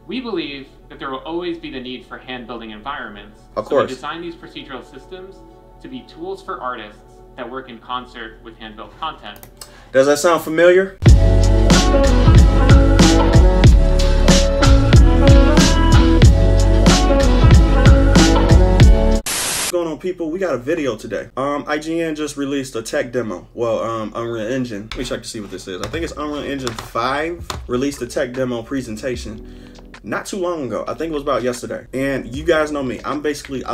We believe that there will always be the need for hand-building environments. Of course. We design these procedural systems to be tools for artists that work in concert with hand-built content. Does that sound familiar? What's going on, people? We got a video today. IGN just released a tech demo. Well, Unreal Engine. Let me check to see what this is. I think it's Unreal Engine 5 released a tech demo presentation not too long ago. I think it was about yesterday. And you guys know me. I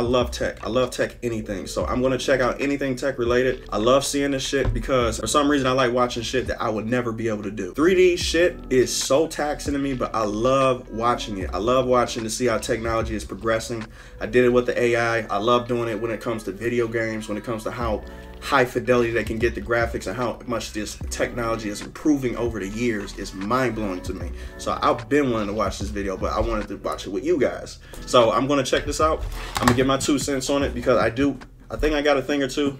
love tech. I love tech anything. So I'm gonna check out anything tech related. I love seeing this shit because for some reason I like watching shit that I would never be able to do. 3D shit is so taxing to me, but I love watching it. I love watching to see how technology is progressing. I did it with the AI. I love doing it when it comes to video games, when it comes to how high fidelity they can get the graphics and how much this technology is improving over the years is mind-blowing to me. So I've been wanting to watch this video, but I wanted to watch it with you guys. So I'm gonna check this out. I'm gonna give my 2 cents on it because I think I got a thing or two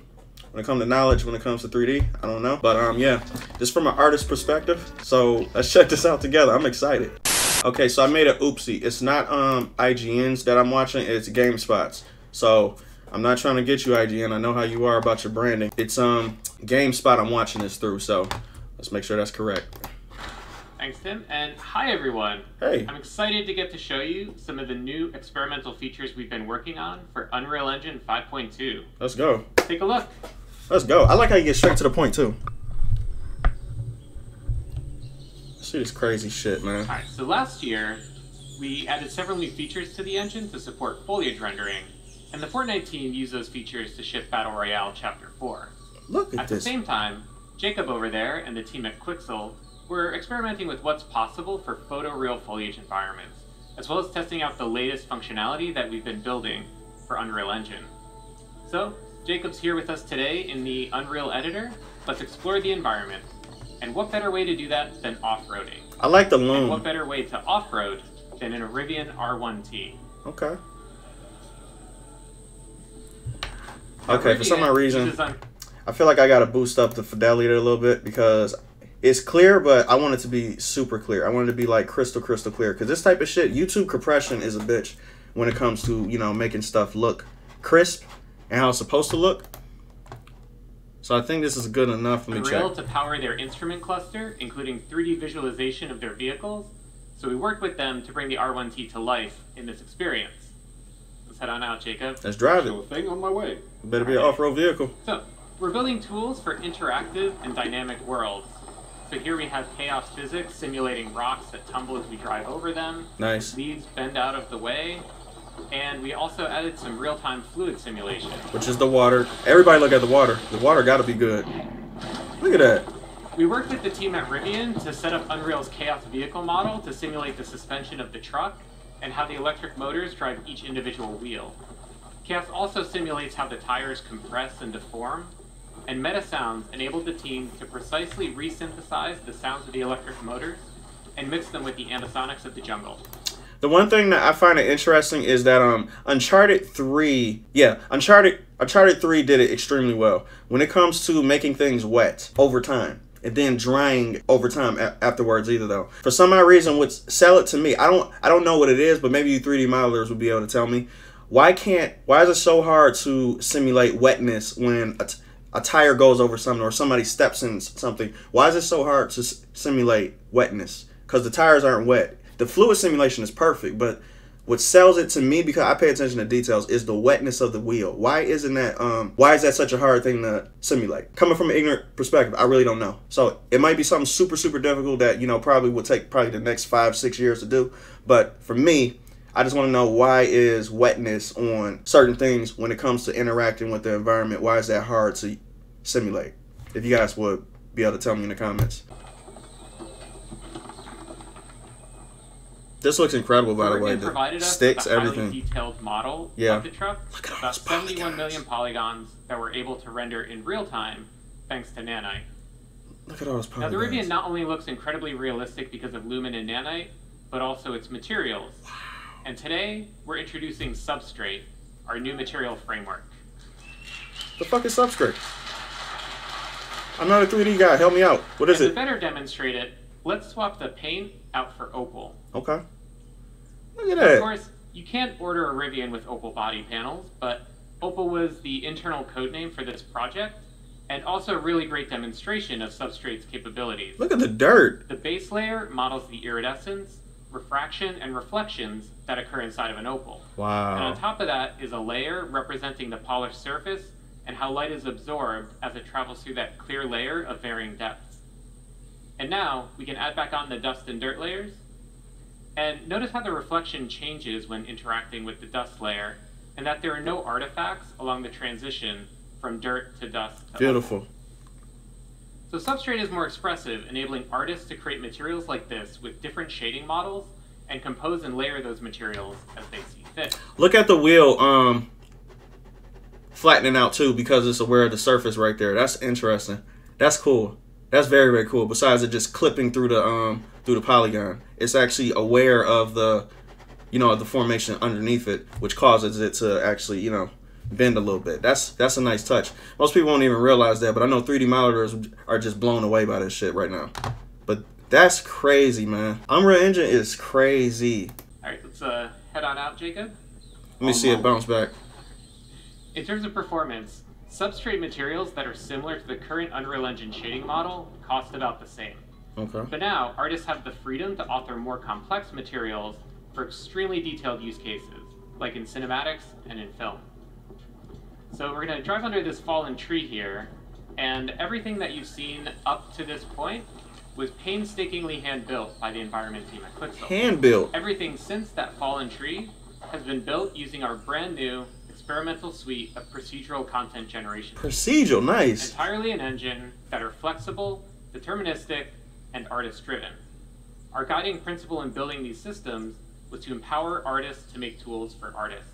when it comes to knowledge, when it comes to 3D. I don't know, but yeah, just from an artist perspective. So let's check this out together. I'm excited. Okay, so I made an oopsie. It's not IGN's that I'm watching, it's GameSpot's. So I'm not trying to get you, IGN. I know how you are about your branding. It's GameSpot I'm watching this through, so let's make sure that's correct. Thanks, Tim. And hi, everyone. Hey. I'm excited to get to show you some of the new experimental features we've been working on for Unreal Engine 5.2. Let's go. Take a look. Let's go. I like how you get straight to the point, too. See this crazy shit, man. All right, so last year, we added several new features to the engine to support foliage rendering. And the Fortnite team used those features to ship Battle Royale Chapter 4. Look at this. At the same time, Jacob over there and the team at Quixel were experimenting with what's possible for photoreal foliage environments, as well as testing out the latest functionality that we've been building for Unreal Engine. So, Jacob's here with us today in the Unreal Editor. Let's explore the environment. And what better way to do that than off-roading? I like the loom. And what better way to off-road than in a Rivian R1T? Okay. Okay, for some reason, I feel like I gotta boost up the fidelity a little bit because it's clear, but I want it to be super clear. I want it to be like crystal clear because this type of shit, YouTube compression is a bitch when it comes to, you know, making stuff look crisp and how it's supposed to look. So I think this is good enough. Let me check. Unreal to power their instrument cluster, including 3D visualization of their vehicles. So we worked with them to bring the R1T to life in this experience. Let's head on out, Jacob. Let's drive it. Show thing on my way. Better be an off-road vehicle. So, we're building tools for interactive and dynamic worlds. So here we have chaos physics simulating rocks that tumble as we drive over them. Nice. Leaves bend out of the way. And we also added some real-time fluid simulation. Which is the water. Everybody look at the water. The water gotta be good. Look at that. We worked with the team at Rivian to set up Unreal's chaos vehicle model to simulate the suspension of the truck and how the electric motors drive each individual wheel. Chaos also simulates how the tires compress and deform, and Meta Sounds enabled the team to precisely resynthesize the sounds of the electric motors and mix them with the ambisonics of the jungle. The one thing that I find it interesting is that Uncharted 3 did it extremely well when it comes to making things wet over time. And then drying over time afterwards either though. For some odd reason, would sell it to me. I don't know what it is, but maybe you 3D modelers would be able to tell me. Why is it so hard to simulate wetness when a tire goes over something or somebody steps in something? Why is it so hard to simulate wetness? Because the tires aren't wet. The fluid simulation is perfect, but what sells it to me, because I pay attention to details, is the wetness of the wheel. Why is that such a hard thing to simulate? Coming from an ignorant perspective, I really don't know. So it might be something super difficult that, you know, probably would take the next 5-6 years to do. But for me, I just want to know, why is wetness on certain things when it comes to interacting with the environment? Why is that hard to simulate? If you guys would be able to tell me in the comments. This looks incredible, by the way. The sticks, everything. Detailed model of the truck. Look at all about those 71 million polygons that we're able to render in real time thanks to nanite. Look at all those polygons. Now, the Rivian not only looks incredibly realistic because of lumen and nanite, but also its materials. Wow. And today, we're introducing Substrate, our new material framework. The fuck is Substrate? I'm not a 3D guy. Help me out. What is it? To better demonstrate it, let's swap the paint out for opal. Okay. Look at Of that. course, you can't order a Rivian with Opal body panels, but Opal was the internal code name for this project, and also a really great demonstration of Substrate's capabilities. Look at the dirt. The base layer models the iridescence, refraction, and reflections that occur inside of an opal. Wow. And on top of that is a layer representing the polished surface and how light is absorbed as it travels through that clear layer of varying depths. And now we can add back on the dust and dirt layers. And notice how the reflection changes when interacting with the dust layer, and that there are no artifacts along the transition from dirt to dust to Beautiful. opal. So Substrate is more expressive, enabling artists to create materials like this with different shading models and compose and layer those materials as they see fit. Look at the wheel flattening out too, because it's aware of the surface right there. That's interesting. That's cool. That's very, very cool. Besides it just clipping through the polygon, it's actually aware of the, of the formation underneath it, which causes it to actually, bend a little bit. That's a nice touch. Most people won't even realize that, but I know 3D modelers are just blown away by this shit right now. But that's crazy, man. Unreal Engine is crazy. All right, let's head on out, Jacob. Let me see it bounce back. In terms of performance, Substrate materials that are similar to the current Unreal Engine shading model cost about the same. Okay. But now, artists have the freedom to author more complex materials for extremely detailed use cases, like in cinematics and in film. So we're going to drive under this fallen tree here, and everything that you've seen up to this point was painstakingly hand-built by the environment team at Quixel. Hand-built? Everything since that fallen tree has been built using our brand new experimental suite of procedural content generation. Procedural, nice. Entirely an engine that are flexible, deterministic, and artist-driven. Our guiding principle in building these systems was to empower artists to make tools for artists.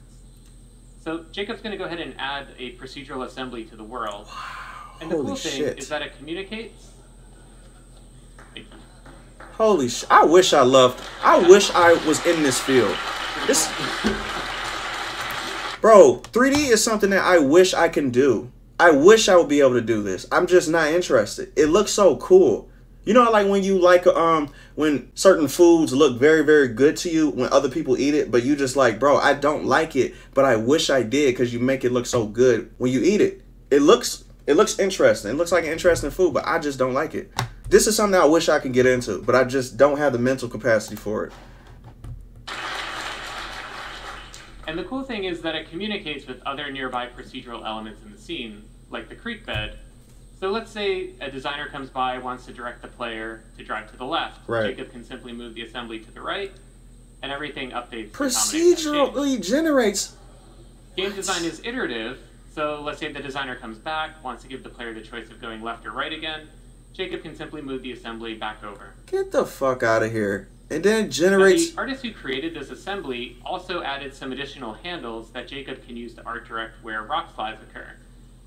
So Jacob's going to go ahead and add a procedural assembly to the world. Wow. And the Holy cool thing shit. is that it communicates. Holy shit. I wish I was in this field. Bro, 3D is something that I wish I can do. I wish I would be able to do this. I'm just not interested. It looks so cool. You know, like when you when certain foods look very, very good to you when other people eat it, but you just like, bro, I don't like it, but I wish I did because you make it look so good when you eat it. It looks interesting. It looks like an interesting food, but I just don't like it. This is something I wish I could get into, but I just don't have the mental capacity for it. And the cool thing is that it communicates with other nearby procedural elements in the scene, like the creek bed. So let's say a designer comes by, wants to direct the player to drive to the left. Right. Jacob can simply move the assembly to the right, and everything updates. Procedurally generates. Game design is iterative, so let's say the designer comes back, wants to give the player the choice of going left or right again. Jacob can simply move the assembly back over. Get the fuck out of here. And then it generates... Now, the artist who created this assembly also added some additional handles that Jacob can use to art direct where rock slides occur.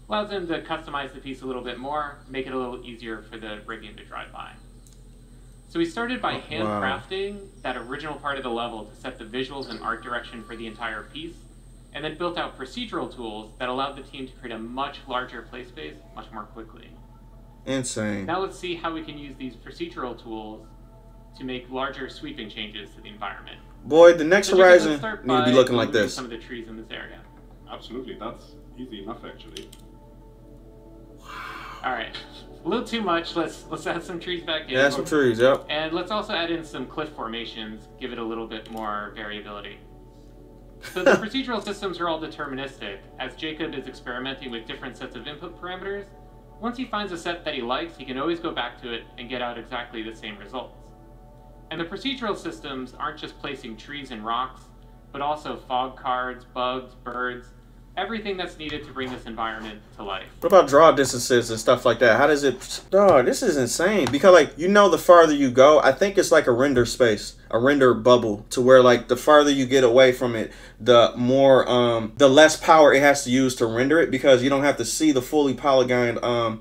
Allows him to customize the piece a little bit more, make it a little easier for the Rivian to drive by. So we started by handcrafting that original part of the level to set the visuals and art direction for the entire piece, and then built out procedural tools that allowed the team to create a much larger play space much more quickly. Insane. Now let's see how we can use these procedural tools to make larger sweeping changes to the environment. Boy, the next horizon need to be looking like this. Some of the trees in this area. Absolutely, that's easy enough actually. All right, a little too much. Let's add some trees back in. Add some trees, yep. And let's also add in some cliff formations, give it a little bit more variability. So the procedural systems are all deterministic. As Jacob is experimenting with different sets of input parameters, once he finds a set that he likes, he can always go back to it and get out exactly the same results. And the procedural systems aren't just placing trees and rocks, but also fog cards, bugs, birds, everything that's needed to bring this environment to life. What about draw distances and stuff like that? How does it... Dog, this is insane. Because, like, the farther you go, I think it's like a render space, a render bubble, to where, like, the farther you get away from it, the more, the less power it has to use to render it, because you don't have to see the fully polygoned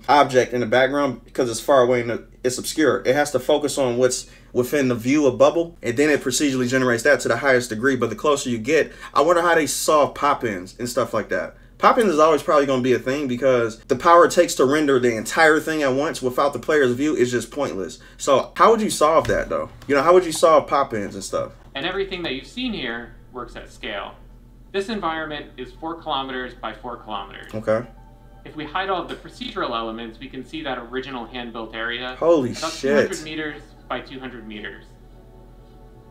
object in the background because it's far away and it's obscure. It has to focus on what's within the view of bubble, and then it procedurally generates that to the highest degree. But the closer you get, I wonder how they solve pop-ins and stuff like that. Pop-ins is always probably going to be a thing because the power it takes to render the entire thing at once without the player's view is just pointless. So how would you solve that, though? How would you solve pop-ins and stuff? And everything that you've seen here works at scale. This environment is 4 kilometers by 4 kilometers. Okay. If we hide all of the procedural elements, we can see that original hand-built area. Holy about shit. 200 meters by 200 meters.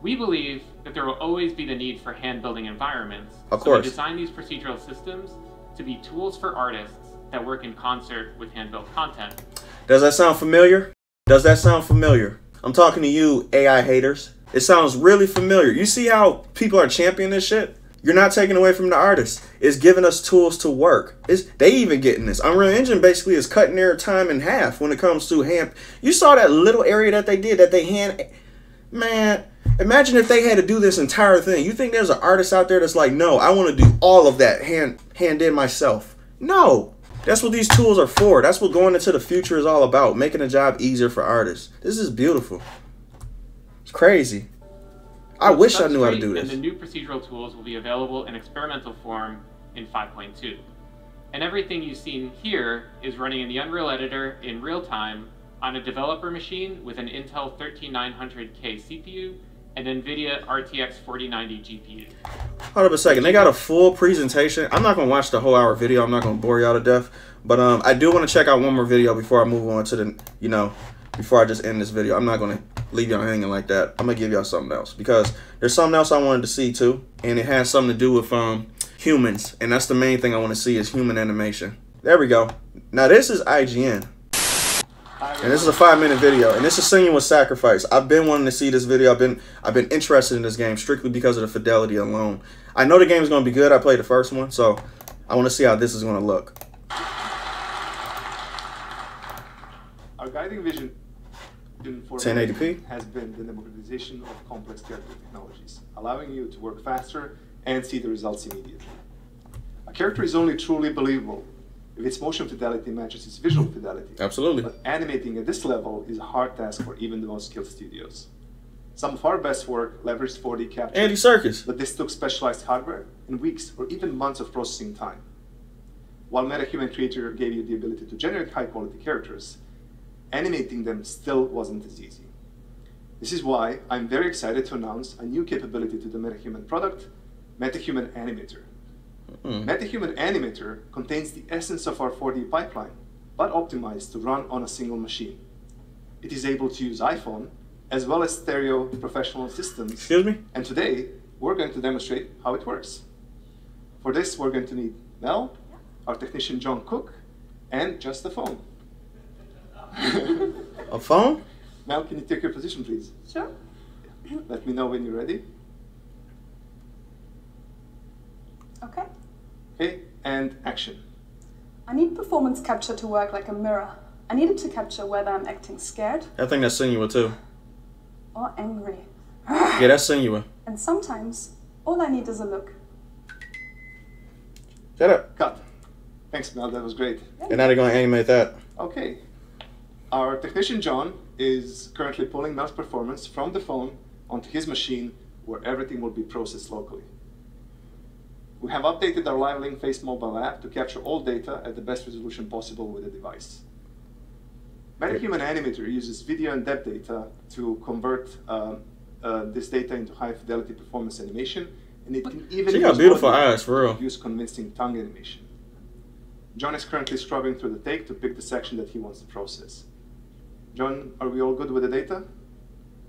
We believe that there will always be the need for hand-building environments. Of So course. we design these procedural systems to be tools for artists that work in concert with hand-built content. Does that sound familiar? Does that sound familiar? I'm talking to you, AI haters. It sounds really familiar. You see how people are championing this shit? You're not taking away from the artists. It's giving us tools to work. They even getting this. Unreal Engine basically is cutting their time in half when it comes to hand. You saw that little area that they did, that they hand. Man, imagine if they had to do this entire thing. You think there's an artist out there that's like, no, I want to do all of that hand in myself. No. That's what these tools are for. That's what going into the future is all about. Making the job easier for artists. This is beautiful. It's crazy. I wish I knew how to do this. And the new procedural tools will be available in experimental form in 5.2. And everything you've seen here is running in the Unreal Editor in real time on a developer machine with an Intel 13900K CPU and NVIDIA RTX 4090 GPU. Hold up a second. They got a full presentation. I'm not going to watch the whole hour video. I'm not going to bore y'all to death. But I do want to check out one more video before I move on to the, before I just end this video. I'm not going to leave y'all hanging like that. I'm going to give y'all something else. Because there's something else I wanted to see too. And it has something to do with humans. And that's the main thing I want to see is human animation. There we go. Now this is IGN. And this is a 5-minute video, and this is Senua's Sacrifice. I've been wanting to see this video. I've been interested in this game strictly because of the fidelity alone. I know the game is going to be good. I played the first one, so I want to see how this is going to look. Our guiding vision for 1080p has been the democratization of complex character technologies, allowing you to work faster and see the results immediately. A character is only truly believable if its motion fidelity matches its visual fidelity. Absolutely. But animating at this level is a hard task for even the most skilled studios. Some of our best work leveraged 4D capture. Andy Serkis. But this took specialized hardware and weeks or even months of processing time. While MetaHuman Creator gave you the ability to generate high-quality characters, animating them still wasn't as easy. This is why I'm very excited to announce a new capability to the MetaHuman product, MetaHuman Animator. MetaHuman Animator contains the essence of our 4D pipeline, but optimized to run on a single machine. It is able to use iPhone, as well as stereo professional systems. Excuse me? And today, we're going to demonstrate how it works. For this, we're going to need Mel, our technician John Cook, and just a phone. A phone? Mel, can you take your position, please? Sure. Let me know when you're ready. Okay. Okay, and action. I need performance capture to work like a mirror. I need it to capture whether I'm acting scared I think that's Senua too. or angry. Yeah, that's Senua. And sometimes, all I need is a look. Shut up. Cut. Thanks, Mel, that was great. And now they're going to animate that. Okay. Our technician John is currently pulling Mel's performance from the phone onto his machine where everything will be processed locally. We have updated our Live Link Face mobile app to capture all data at the best resolution possible with the device. MetaHuman Animator uses video and depth data to convert this data into high fidelity performance animation, and it can even She got beautiful eyes, for real. use convincing tongue animation. John is currently scrubbing through the take to pick the section that he wants to process. John, are we all good with the data?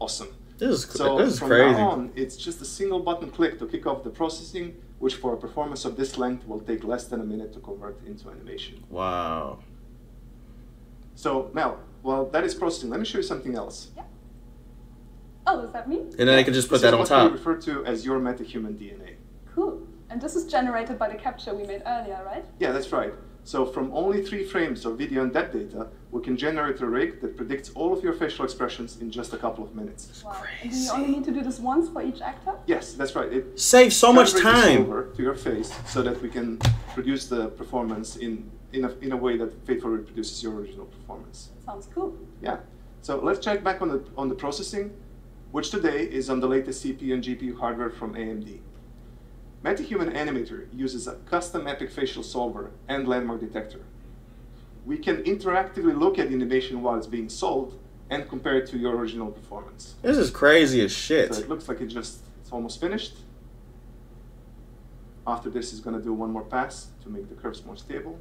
Awesome. This So is from crazy. now on, it's just a single button click to kick off the processing, which for a performance of this length will take less than a minute to convert into animation. Wow. So Mel, while that is processing, let me show you something else. Yeah. Oh, is that me? And then they can just put This that is on what top. we refer to as your MetaHuman DNA. Cool. And this is generated by the capture we made earlier, right? Yeah, that's right. So from only 3 frames of video and depth data, we can generate a rig that predicts all of your facial expressions in just a couple of minutes. Wow. And do you only need to do this once for each actor? Yes, that's right. It Save so much calibrates this time. over to your face so that we can produce the performance in a way that faithfully reproduces your original performance. Sounds cool. Yeah. So let's check back on the processing, which today is on the latest CPU and GPU hardware from AMD. MetaHuman Animator uses a custom epic facial solver and landmark detector. We can interactively look at the animation while it's being solved and compare it to your original performance. This is crazy as So shit. it looks like it just It's almost finished. After this, he's going to do one more pass to make the curves more stable.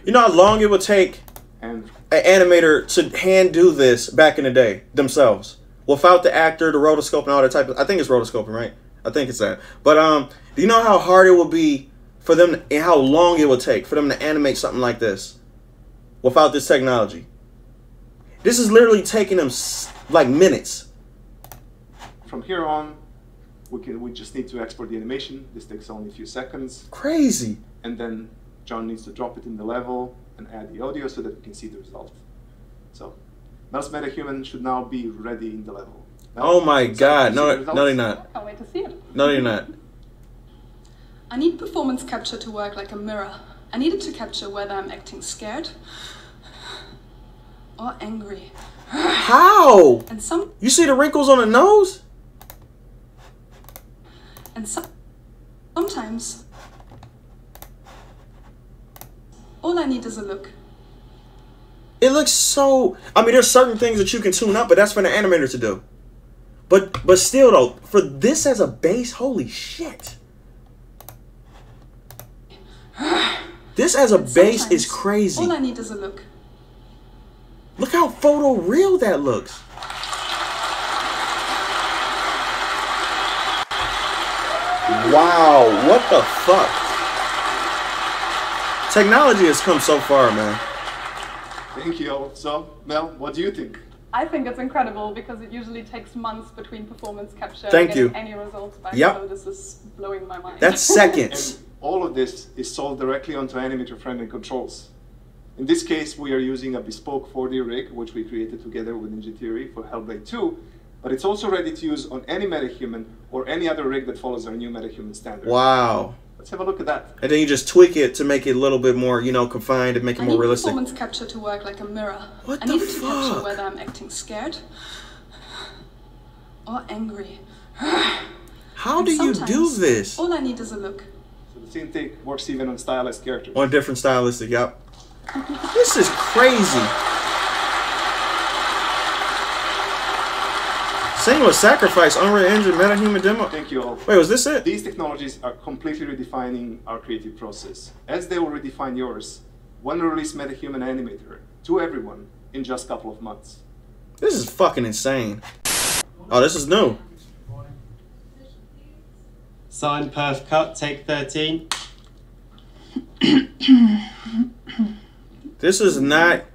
You know how long it would take And an animator to hand do this back in the day themselves, without the actor, the rotoscope, and all that type of. I think it's rotoscoping, right? I think it's that. But do you know how hard it would be for them, and how long it would take for them to animate something like this without this technology? This is literally taking them like minutes. from here on, we just need to export the animation. This takes only a few seconds. Crazy. And then John needs to drop it in the level and add the audio so that we can see the result. So Mel's MetaHuman should now be ready in the level. Mel, Oh my God! the No, results? no, they're not. I can't wait to see it. No, they're not. I need performance capture to work like a mirror. I need it to capture whether I'm acting scared or angry. How? And You see the wrinkles on the nose? sometimes all I need is a look. It looks so. I mean, there's certain things that you can tune up, but that's for the animator to do. But still, though, for this as a base, holy shit. This as a base is crazy. All I need is a look. Look how photo real that looks. Wow, what the fuck? Technology has come so far, man. Thank you. So, Mel, what do you think? I think it's incredible because it usually takes months between performance capture Thank and you. getting any results back. Yep. So this is blowing my mind. That's seconds. And all of this is solved directly onto animator-friendly controls. In this case, we are using a bespoke 4D rig, which we created together with Ninja Theory for Hellblade 2, but it's also ready to use on any MetaHuman or any other rig that follows our new MetaHuman standard. Wow. Let's have a look at that. And then you just tweak it to make it a little bit more, you know, confined and make it I more need realistic. performance capture to work like a mirror. What I the need it to capture fuck? whether I'm acting scared or angry. How And do you do sometimes this? All I need is a look. So the scene take works even on stylized characters. On different stylistic, yep. This is crazy. Senua Sacrifice, Unreal Engine, MetaHuman demo. Thank you all. Wait, was this it? These technologies are completely redefining our creative process, as they will redefine yours when we release MetaHuman Animator to everyone in just a couple of months. This is fucking insane. Oh, this is new. Signed, perf cut, take 13. This is not.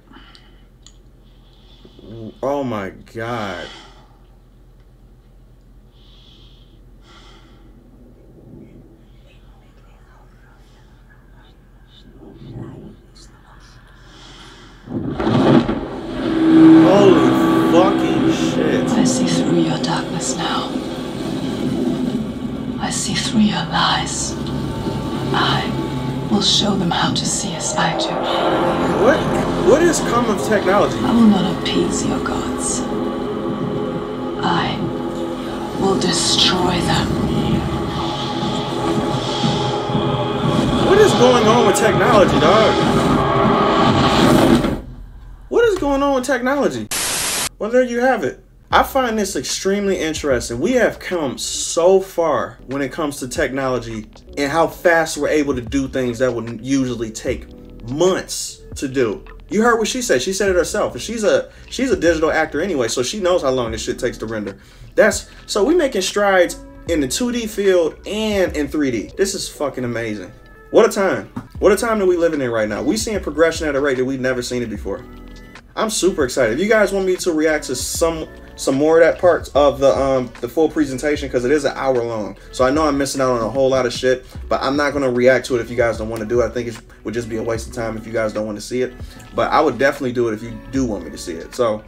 Oh my God. Holy fucking shit. I see through your darkness now. I see through your lies. I will show them how to see as I do. What is common technology? I will not appease your gods. I will destroy them. What is going on with technology, dog? What is going on with technology? Well, there you have it. I find this extremely interesting. We have come so far when it comes to technology and how fast we're able to do things that would usually take months to do. You heard what she said. She said it herself. And she's a digital actor anyway, so she knows how long this shit takes to render. So we making strides in the 2D field and in 3D. This is fucking amazing. What a time. What a time that we living in right now. We seeing progression at a rate that we've never seen it before. I'm super excited. If you guys want me to react to some more of that part of the full presentation, because it is an hour long, so I know I'm missing out on a whole lot of shit, but I'm not going to react to it if you guys don't want to do it. I think it would just be a waste of time if you guys don't want to see it, but I would definitely do it if you do want me to see it. So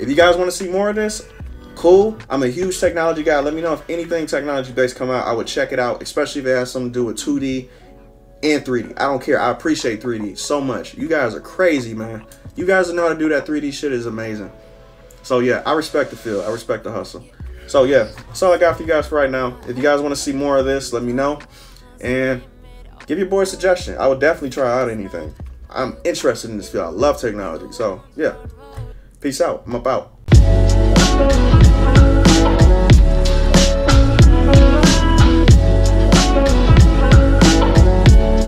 if you guys want to see more of this, cool. I'm a huge technology guy. Let me know if anything technology based come out. I would check it out, especially if it has something to do with 2D and 3D. I don't care. I appreciate 3D so much. You guys are crazy, man. You guys that know how to do that 3D shit is amazing. So yeah, I respect the field. I respect the hustle. So yeah, that's all I got for you guys for right now. If you guys want to see more of this, let me know. And give your boy a suggestion. I would definitely try out anything. I'm interested in this field. I love technology. So yeah, peace out. I'm about.